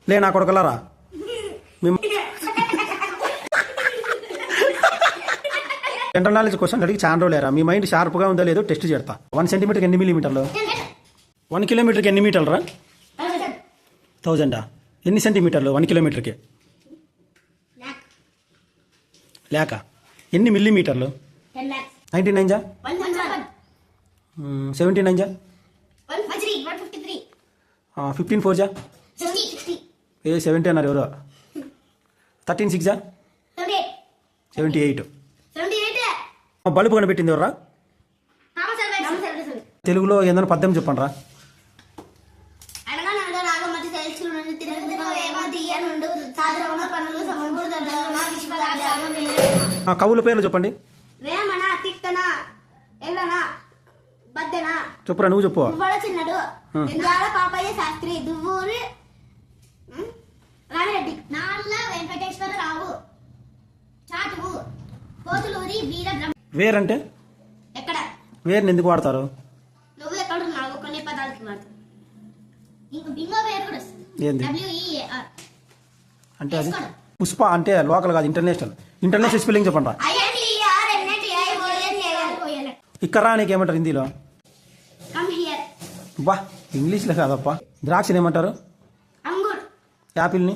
లే నా కొడుకలారా మేము జనరల్ నాలెడ్జ్ క్వశ్చన్ అడిగి చాలా రోజులేరా మీ మైండ్ షార్ప్గా ఉందో లేదో టెస్ట్ చేస్తా 1 సెంటీమీటర్కి ఎన్ని మిల్లీమీటర్లు 1 కిలోమీటర్కి ఎన్ని మీటర్లు రా 1000 ఎన్ని సెంటీమీటర్లు 1 కిలోమీటర్కి లేక ఎన్ని మిల్లీమీటర్లు 99 జా 79 జా 15 4 జా ఏ 70 అన్నారు ఎవరో 13 6 జా 78 బల్బు కనిపెట్టింది ఎవరా తెలుగులో ఏదైనా పద్యం చెప్పండి రా కవుల పేర్లు చెప్పండి చెప్పురా నువ్వు చెప్పు చిన్నడు పాపయ్య శాస్త్రి దువ్వూరి రామిరెడ్డి నాళ్ళ వెంకటేశ్వరరావు చాటువు పోతులూరి వీర వేరంటే ఎక్కడ వేరుని ఎందుకు వాడతారు నువ్వు ఎక్కడ ఉన్నావు కొన్ని పదాలకి వాడతావు ఇంకో పేరు కూడా ఏంది WEAR అంటే అది పుష్ప అంటే లోకల్ కాదు ఇంటర్నేషనల్ స్పెల్లింగ్ చెప్పండి రా ఇక్కడ నీకు ఏమంటారు హిందీలో బా ఇంగ్లీష్లో కాదప్పా ద్రాక్షని ఏమంటారు అంగూర్ యాపిల్ని